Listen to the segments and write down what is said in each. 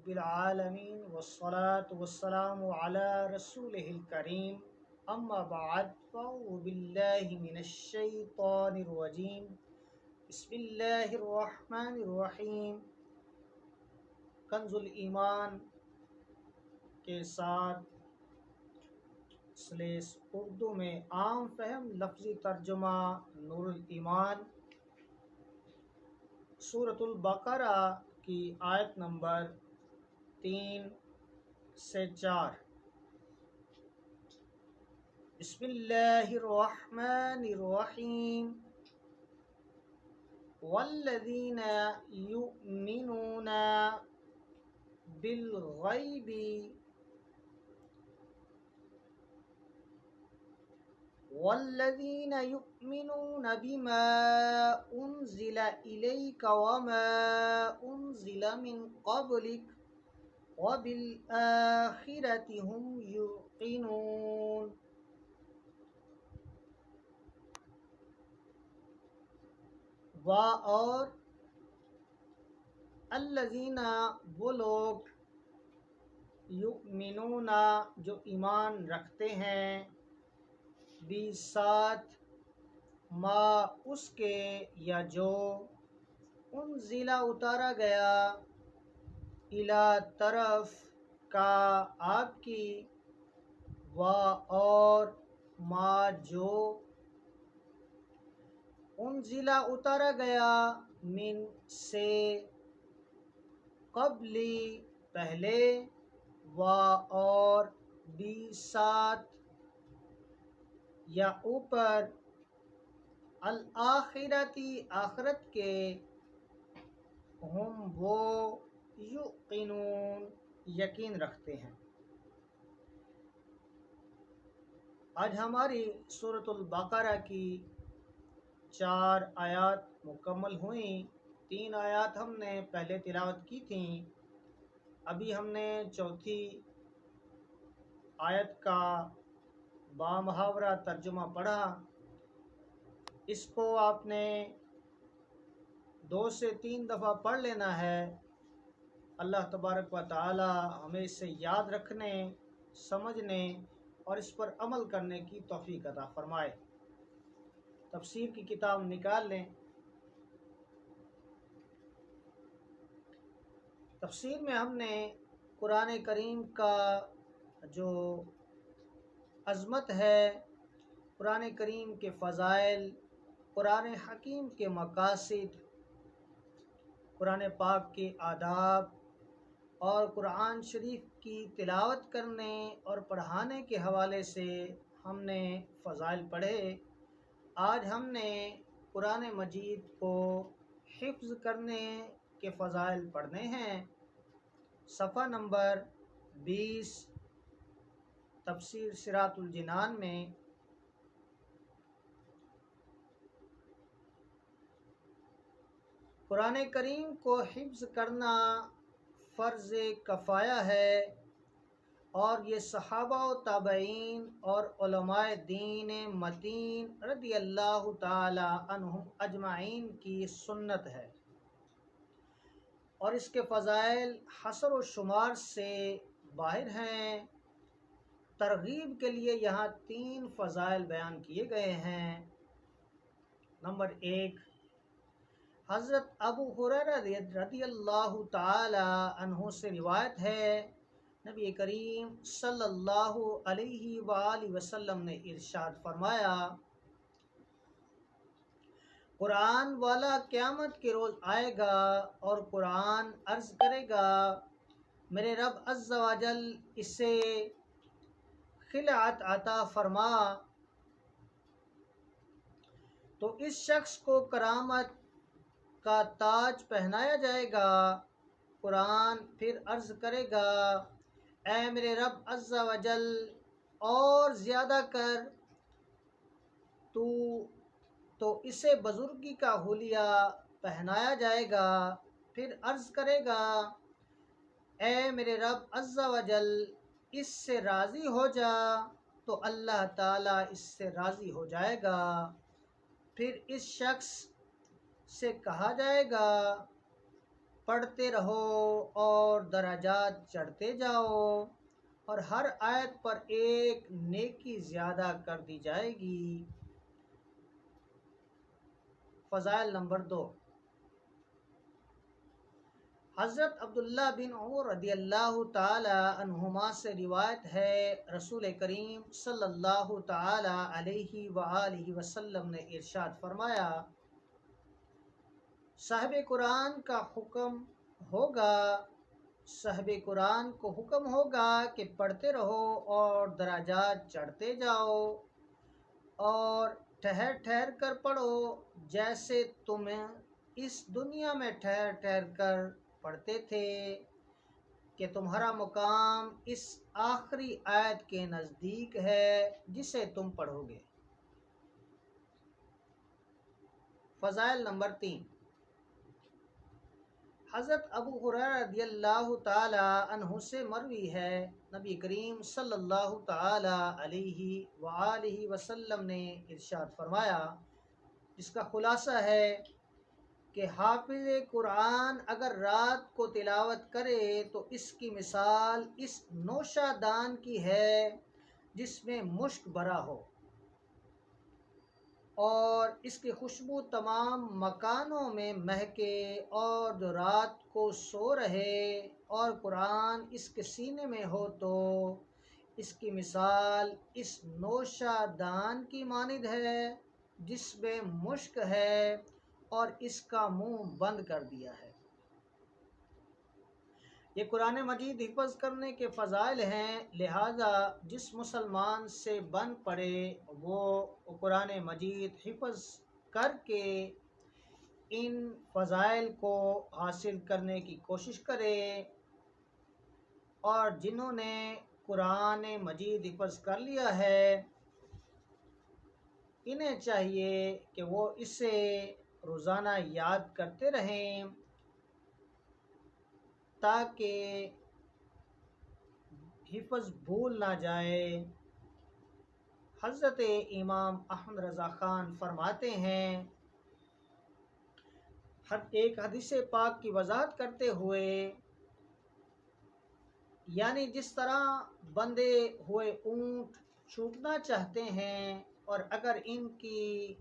رب العالمین والصلاة والسلام علی رسولہ الکریم اما بعد فاعوذ باللہ من الشیطان الرجیم بسم اللہ الرحمن الرحیم۔ کنز الایمان کے ساتھ سلیس اردو میں عام فہم لفظی ترجمہ نور الایمان، سورۃ البقرہ کی آیت نمبر 3 سے 4۔ بسم اللہ الرحمن الرحیم۔ والذین یؤمنون بالغیب والذین یؤمنون بما انزل الیک وما انزل من قبلک وبالآخرۃ هم یوقنون۔ اور الذین وہ لوگ یؤمنون جو ایمان رکھتے ہیں، بھی ساتھ ما اس کے یا جو انزلہ اتارا گیا الا طرف کا آپ کی، اور ما جو انزلہ اتارا گیا من سے قبلی پہلے، اور بھی ساتھ یا اوپر الآخرتی آخرت کے، ہم وہ یقینون یقین رکھتے ہیں۔ آج ہماری سورۃ البقرہ کی 4 آیات مکمل ہوئیں۔ 3 آیات ہم نے پہلے تلاوت کی تھیں، ابھی ہم نے چوتھی آیت کا بامحاورہ ترجمہ پڑھا۔ اس کو آپ نے 2 سے 3 دفعہ پڑھ لینا ہے۔ اللہ تبارک و تعالی ہمیں اسے یاد رکھنے، سمجھنے اور اس پر عمل کرنے کی توفیق عطا فرمائے۔ تفسیر کی کتاب نکال لیں۔ تفسیر میں ہم نے قرآن کریم کا جو عظمت ہے، قرآن کریم کے فضائل، قرآن حکیم کے مقاصد، قرآن پاک کے آداب اور قرآن شریف کی تلاوت کرنے اور پڑھانے کے حوالے سے ہم نے فضائل پڑھے۔ آج ہم نے قرآن مجید کو حفظ کرنے کے فضائل پڑھنے ہیں۔ صفحہ نمبر 20 تفسیر صراط الجنان میں قرآن کریم کو حفظ کرنا فرض کفایہ ہے، اور یہ صحابہ و تابعین اور علماء دین متین رضی اللہ تعالی عنہم اجمعین کی سنت ہے، اور اس کے فضائل حصر و شمار سے باہر ہیں۔ ترغیب کے لیے یہاں 3 فضائل بیان کیے گئے ہیں۔ نمبر 1، حضرت ابو ہریرہ رضی اللہ تعالی عنہ سے روایت ہے، نبی کریم صلی اللہ علیہ وآلہ وسلم نے ارشاد فرمایا، قرآن والا قیامت کے روز آئے گا اور قرآن عرض کرے گا، میرے رب عز و جل اسے خلعت عطا فرما، تو اس شخص کو کرامت کا تاج پہنایا جائے گا۔ قرآن پھر عرض کرے گا، اے میرے رب عز و جل اور زیادہ کر، تو اسے بزرگی کا حلیہ پہنایا جائے گا۔ پھر عرض کرے گا، اے میرے رب عز و جل اس سے راضی ہو جا، تو اللہ تعالیٰ اس سے راضی ہو جائے گا۔ پھر اس شخص سے کہا جائے گا، پڑھتے رہو اور درجات چڑھتے جاؤ، اور ہر آیت پر ایک نیکی زیادہ کر دی جائے گی۔ فضائل نمبر 2، حضرت عبداللہ بن عمر رضی اللہ تعالی عنہما سے روایت ہے، رسول کریم صلی اللہ تعالی علیہ وآلہ وسلم نے ارشاد فرمایا، صاحب قرآن کا حکم ہوگا صاحب قرآن کو حکم ہوگا کہ پڑھتے رہو اور درجات چڑھتے جاؤ، اور ٹھہر ٹھہر کر پڑھو جیسے تم اس دنیا میں ٹھہر ٹھہر کر پڑھتے تھے، کہ تمہارا مقام اس آخری آیت کے نزدیک ہے جسے تم پڑھو گے۔ فضائل نمبر 3، حضرت ابو ہریرہ رضی اللہ تعالی عنہ سے مروی ہے، نبی کریم صلی اللہ تعالی علیہ وآلہ وسلم نے ارشاد فرمایا، جس کا خلاصہ ہے کہ حافظ قرآن اگر رات کو تلاوت کرے تو اس کی مثال اس نوشہ دان کی ہے جس میں مشک بھرا ہو، اور اس کی خوشبو تمام مکانوں میں مہکے، اور جو رات کو سو رہے اور قرآن اس کے سینے میں ہو تو اس کی مثال اس نوشہ دان کی مانند ہے جس میں مشک ہے اور اس کا منہ بند کر دیا ہے۔ یہ قرآن مجید حفظ کرنے کے فضائل ہیں، لہذا جس مسلمان سے بن پڑے وہ قرآن مجید حفظ کر کے ان فضائل کو حاصل کرنے کی کوشش کرے، اور جنہوں نے قرآن مجید حفظ کر لیا ہے انہیں چاہیے کہ وہ اسے روزانہ یاد کرتے رہیں تاکہ حفظ بھول نہ جائے۔ حضرت امام احمد رضا خان فرماتے ہیں، ایک حدیث پاک کی وضاحت کرتے ہوئے، یعنی جس طرح بندھے ہوئے اونٹ چھوٹنا چاہتے ہیں اور اگر ان کی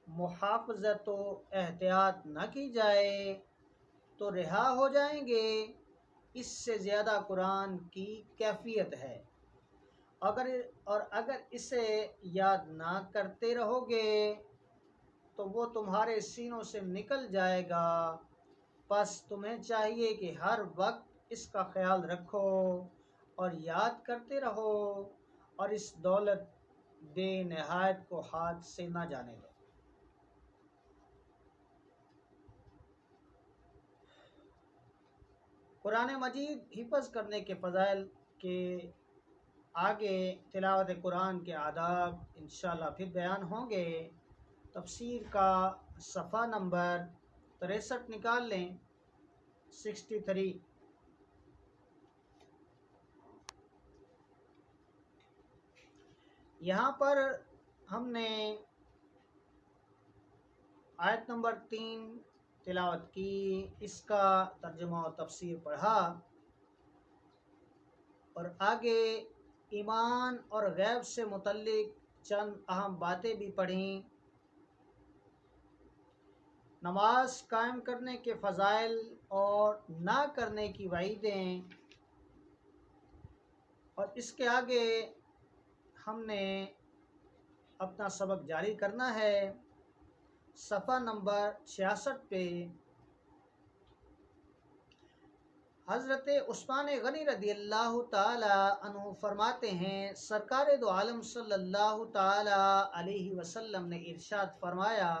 محافظت و احتیاط نہ کی جائے تو رہا ہو جائیں گے، اس سے زیادہ قرآن کی کیفیت ہے، اگر اسے یاد نہ کرتے رہو گے تو وہ تمہارے سینوں سے نکل جائے گا، پس تمہیں چاہیے کہ ہر وقت اس کا خیال رکھو اور یاد کرتے رہو، اور اس دولت بے نہایت کو ہاتھ سے نہ جانے دو۔ قرآن مجید حفظ کرنے کے فضائل کے آگے تلاوت قرآن کے آداب انشاءاللہ پھر بیان ہوں گے۔ تفسیر کا صفحہ نمبر 63 نکال لیں، 63۔ یہاں پر ہم نے آیت نمبر 3 تلاوت کی، اس کا ترجمہ و تفسیر پڑھا، اور آگے ایمان اور غیب سے متعلق چند اہم باتیں بھی پڑھیں، نماز قائم کرنے کے فضائل اور نہ کرنے کی وعیدیں، اور اس کے آگے ہم نے اپنا سبق جاری کرنا ہے۔ صفحہ نمبر 66 پہ حضرت عثمان غنی رضی اللہ تعالی عنہ فرماتے ہیں، سرکار دو عالم صلی اللہ تعالی علیہ وسلم نے ارشاد فرمایا،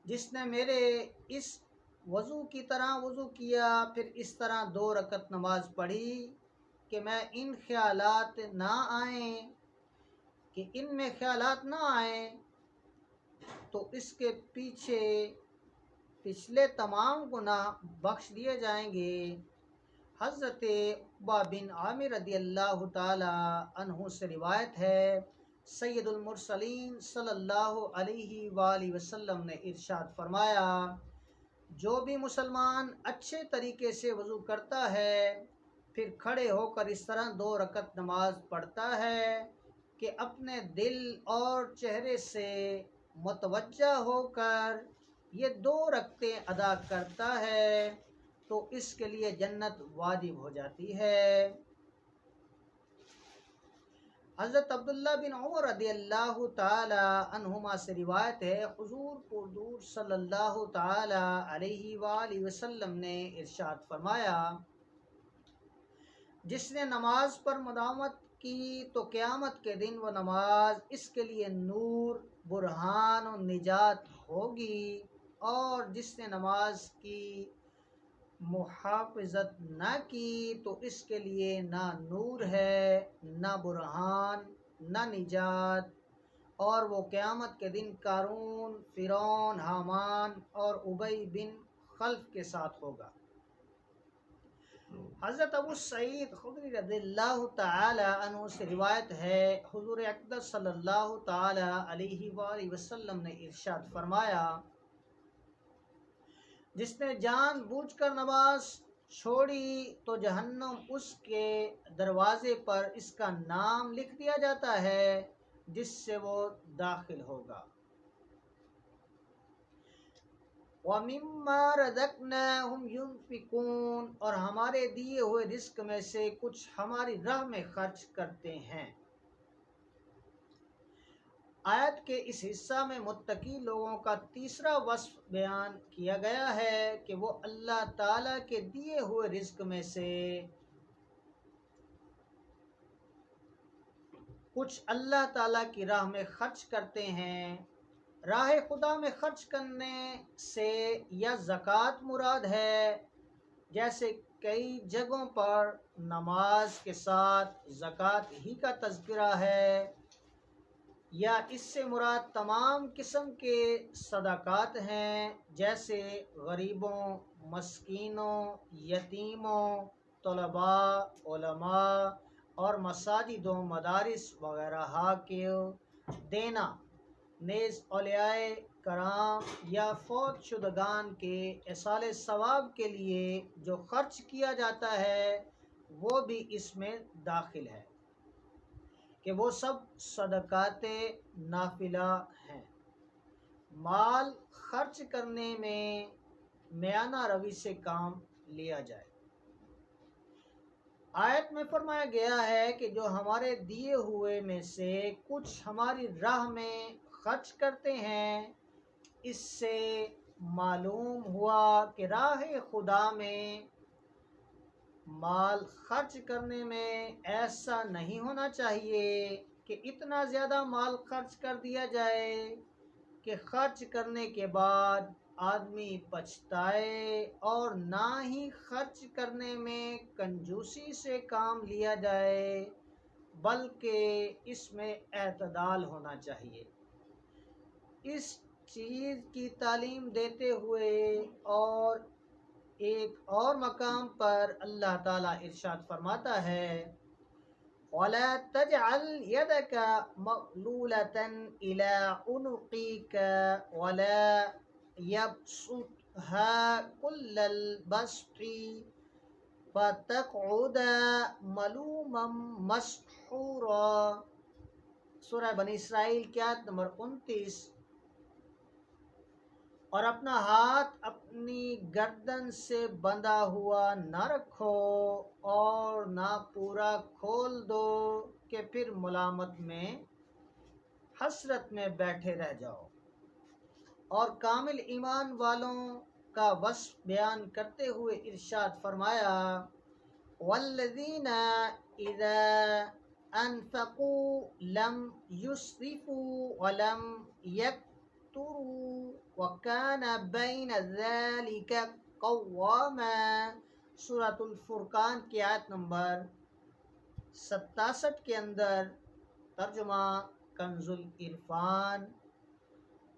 جس نے میرے اس وضو کی طرح وضو کیا پھر اس طرح 2 رکعت نماز پڑھی کہ ان میں خیالات نہ آئیں تو اس کے پچھلے تمام گناہ بخش دیے جائیں گے۔ حضرت عقبہ بن عامر رضی اللہ تعالی عنہ سے روایت ہے، سید المرسلین صلی اللہ علیہ وآلہ وسلم نے ارشاد فرمایا، جو بھی مسلمان اچھے طریقے سے وضو کرتا ہے پھر کھڑے ہو کر اس طرح 2 رکعت نماز پڑھتا ہے کہ اپنے دل اور چہرے سے متوجہ ہو کر یہ 2 رکعتیں ادا کرتا ہے تو اس کے لیے جنت واجب ہو جاتی ہے۔ حضرت عبداللہ بن عمر رضی اللہ تعالی عنہما سے روایت ہے، حضور پردور صلی اللہ تعالی علیہ وآلہ وسلم نے ارشاد فرمایا، جس نے نماز پر مداومت کی تو قیامت کے دن وہ نماز اس کے لیے نور، برہان و نجات ہوگی، اور جس نے نماز کی محافظت نہ کی تو اس کے لیے نہ نور ہے، نہ برہان، نہ نجات، اور وہ قیامت کے دن قارون، فرعون، حامان اور ابی بن خلف کے ساتھ ہوگا۔ حضرت ابو سعید خدری رضی اللہ تعالی عنہ سے روایت ہے، حضور اقدس صلی اللہ تعالی علیہ وآلہ وسلم نے ارشاد فرمایا، جس نے جان بوجھ کر نماز چھوڑی تو جہنم اس کے دروازے پر اس کا نام لکھ دیا جاتا ہے جس سے وہ داخل ہوگا۔ وَمِمَّا رَزَقْنَاهُمْ يُنْفِقُونَ، اور ہمارے دیے ہوئے رزق میں سے کچھ ہماری راہ میں خرچ کرتے ہیں۔ آیت کے اس حصہ میں متقی لوگوں کا تیسرا وصف بیان کیا گیا ہے کہ وہ اللہ تعالیٰ کے دیے ہوئے رزق میں سے کچھ اللہ تعالیٰ کی راہ میں خرچ کرتے ہیں۔ راہ خدا میں خرچ کرنے سے یا زکوٰۃ مراد ہے، جیسے کئی جگہوں پر نماز کے ساتھ زکوٰۃ ہی کا تذکرہ ہے، یا اس سے مراد تمام قسم کے صدقات ہیں، جیسے غریبوں، مسکینوں، یتیموں، طلباء، علماء اور مساجد و مدارس وغیرہ کے دینا، نیز اولیاء کرام یا فوت شدگان کے ایصال ثواب کے لیے جو خرچ کیا جاتا ہے وہ بھی اس میں داخل ہے کہ وہ سب صدقات نافلہ ہیں۔ مال خرچ کرنے میں میانہ روی سے کام لیا جائے۔ آیت میں فرمایا گیا ہے کہ جو ہمارے دیے ہوئے میں سے کچھ ہماری راہ میں خرچ کرتے ہیں، اس سے معلوم ہوا کہ راہ خدا میں مال خرچ کرنے میں ایسا نہیں ہونا چاہیے کہ اتنا زیادہ مال خرچ کر دیا جائے کہ خرچ کرنے کے بعد آدمی پچھتائے، اور نہ ہی خرچ کرنے میں کنجوسی سے کام لیا جائے، بلکہ اس میں اعتدال ہونا چاہیے۔ اس چیز کی تعلیم دیتے ہوئے اور ایک اور مقام پر اللہ تعالیٰ ارشاد فرماتا ہے، وَلَا تَجْعَلْ يَدَكَ مَغْلُولَةً إِلَىٰ عُنُقِكَ وَلَا يَبْسُطْهَا كُلَّ الْبَسْطِ فَتَقْعُدَ مَلُومًا مَسْحُورًا۔ سورہ بنی اسرائیل کی آیت نمبر 29۔ اور اپنا ہاتھ اپنی گردن سے بندھا ہوا نہ رکھو اور نہ پورا کھول دو کہ پھر ملامت میں حسرت میں بیٹھے رہ جاؤ۔ اور کامل ایمان والوں کا وصف بیان کرتے ہوئے ارشاد فرمایا، وَالَّذِينَ إِذَا أَنفَقُوا لَمْ يُسْرِفُوا وَلَمْ يَقْتُرُوا وَكَانَ بَيْنَ ذَلِكَ قَوَّامًا۔ سورۃ الفرقان کی آیت نمبر 67 کے اندر ترجمہ کنز العرفان۔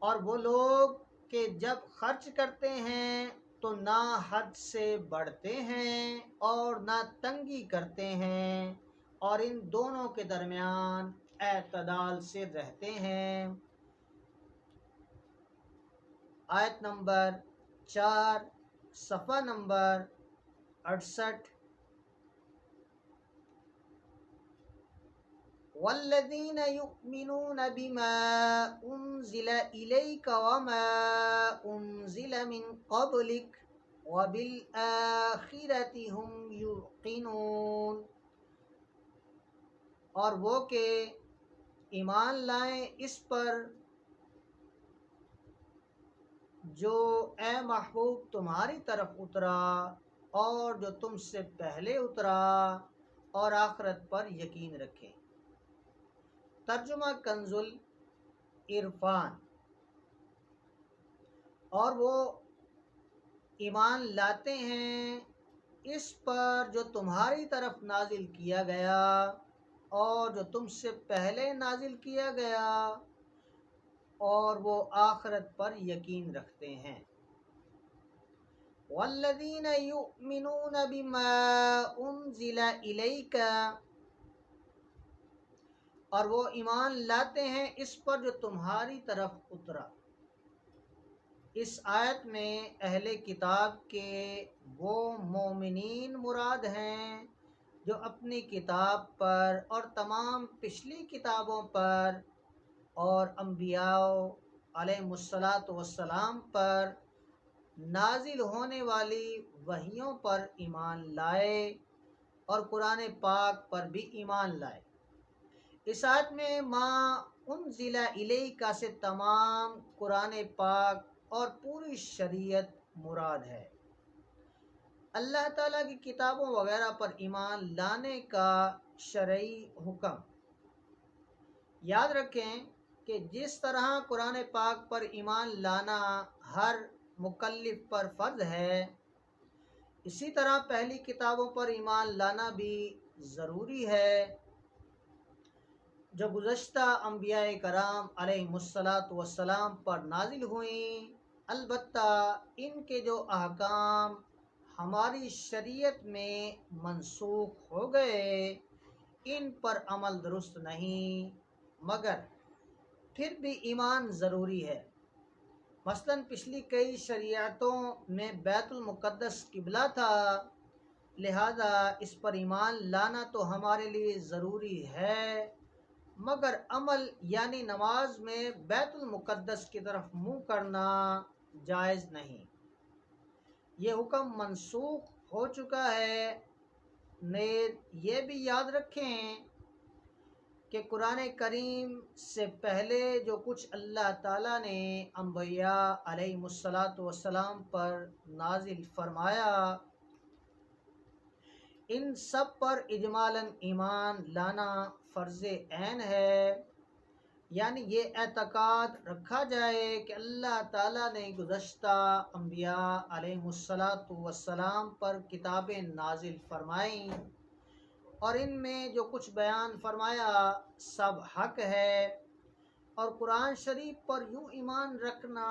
اور وہ لوگ کہ جب خرچ کرتے ہیں تو نہ حد سے بڑھتے ہیں اور نہ تنگی کرتے ہیں، اور ان دونوں کے درمیان اعتدال سے رہتے ہیں۔ آیت نمبر 4 صفحہ نمبر 68۔ والذین یؤمنون بما انزل الیک وما انزل من قبلک وبالآخرۃ هم یوقنون، اور وہ کہ ایمان لائیں اس پر جو اے محبوب تمہاری طرف اترا اور جو تم سے پہلے اترا، اور آخرت پر یقین رکھیں۔ ترجمہ کنز العرفان۔ اور وہ ایمان لاتے ہیں اس پر جو تمہاری طرف نازل کیا گیا اور جو تم سے پہلے نازل کیا گیا، اور وہ آخرت پر یقین رکھتے ہیں۔ والذین یؤمنون بما انزل الیک، اور وہ ایمان لاتے ہیں اس پر جو تمہاری طرف اترا۔ اس آیت میں اہل کتاب کے وہ مومنین مراد ہیں جو اپنی کتاب پر اور تمام پچھلی کتابوں پر اور انبیاء علیہم السلام پر نازل ہونے والی وحیوں پر ایمان لائے اور قرآن پاک پر بھی ایمان لائے۔ اس آیت میں ما انزل الیک سے تمام قرآن پاک اور پوری شریعت مراد ہے۔ اللہ تعالیٰ کی کتابوں وغیرہ پر ایمان لانے کا شرعی حکم۔ یاد رکھیں کہ جس طرح قرآن پاک پر ایمان لانا ہر مکلف پر فرض ہے، اسی طرح پہلی کتابوں پر ایمان لانا بھی ضروری ہے جو گزشتہ انبیاء کرام علیہم السلام پر نازل ہوئیں۔ البتہ ان کے جو احکام ہماری شریعت میں منسوخ ہو گئے ان پر عمل درست نہیں، مگر پھر بھی ایمان ضروری ہے۔ مثلاً پچھلی کئی شریعتوں میں بیت المقدس قبلہ تھا، لہذا اس پر ایمان لانا تو ہمارے لیے ضروری ہے، مگر عمل یعنی نماز میں بیت المقدس کی طرف منہ کرنا جائز نہیں۔ یہ حکم منسوخ ہو چکا ہے۔ نیز یہ بھی یاد رکھیں کہ قرآن کریم سے پہلے جو کچھ اللہ تعالیٰ نے انبیاء علیہم السلام پر نازل فرمایا، ان سب پر اجمالاً ایمان لانا فرض عین ہے، یعنی یہ اعتقاد رکھا جائے کہ اللہ تعالیٰ نے گزشتہ انبیاء علیہم السلام پر کتابیں نازل فرمائیں اور ان میں جو کچھ بیان فرمایا سب حق ہے، اور قرآن شریف پر یوں ایمان رکھنا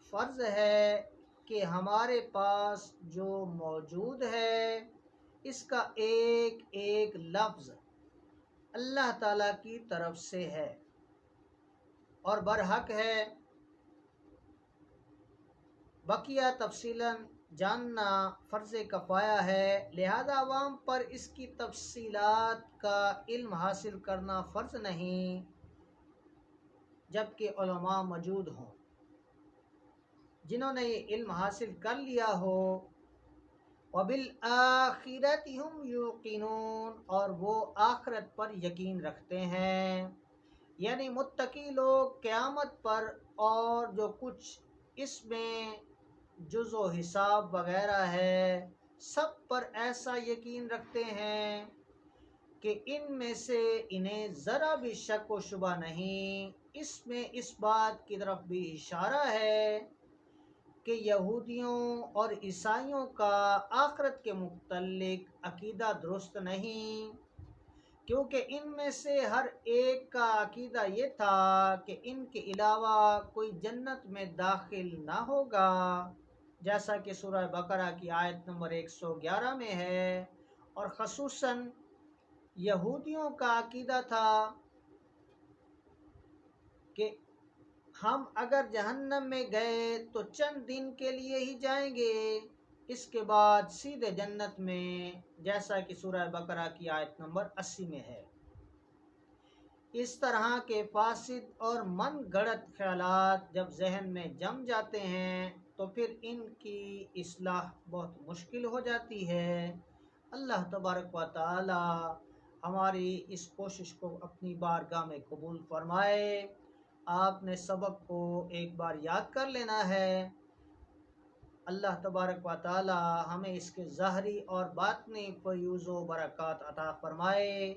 فرض ہے کہ ہمارے پاس جو موجود ہے اس کا ایک ایک لفظ اللہ تعالیٰ کی طرف سے ہے اور برحق ہے۔ بقیہ تفصیلاً جاننا فرض کفایہ ہے، لہذا عوام پر اس کی تفصیلات کا علم حاصل کرنا فرض نہیں جبکہ علماء موجود ہوں جنہوں نے یہ علم حاصل کر لیا ہو۔ وبالآخرۃ هم یوقنون، اور وہ آخرت پر یقین رکھتے ہیں، یعنی متقی لوگ قیامت پر اور جو کچھ اس میں جز و حساب وغیرہ ہے سب پر ایسا یقین رکھتے ہیں کہ ان میں سے انہیں ذرا بھی شک و شبہ نہیں۔ اس میں اس بات کی طرف بھی اشارہ ہے کہ یہودیوں اور عیسائیوں کا آخرت کے متعلق عقیدہ درست نہیں، کیونکہ ان میں سے ہر ایک کا عقیدہ یہ تھا کہ ان کے علاوہ کوئی جنت میں داخل نہ ہوگا، جیسا کہ سورہ بقرہ کی آیت نمبر 111 میں ہے، اور خصوصاً یہودیوں کا عقیدہ تھا کہ ہم اگر جہنم میں گئے تو چند دن کے لیے ہی جائیں گے، اس کے بعد سیدھے جنت میں، جیسا کہ سورہ بقرہ کی آیت نمبر 80 میں ہے۔ اس طرح کے فاسد اور من گڑت خیالات جب ذہن میں جم جاتے ہیں تو پھر ان کی اصلاح بہت مشکل ہو جاتی ہے۔ اللہ تبارک و تعالی ہماری اس کوشش کو اپنی بارگاہ میں قبول فرمائے۔ آپ نے سبق کو ایک بار یاد کر لینا ہے۔ اللہ تبارک و تعالی ہمیں اس کے ظاہری اور باطنی فیوز و برکات عطا فرمائے۔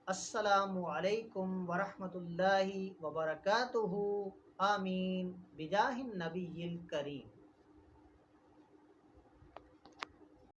السلام علیکم ورحمۃ اللہ وبرکاتہ۔ آمین بجاہ النبی الکریم۔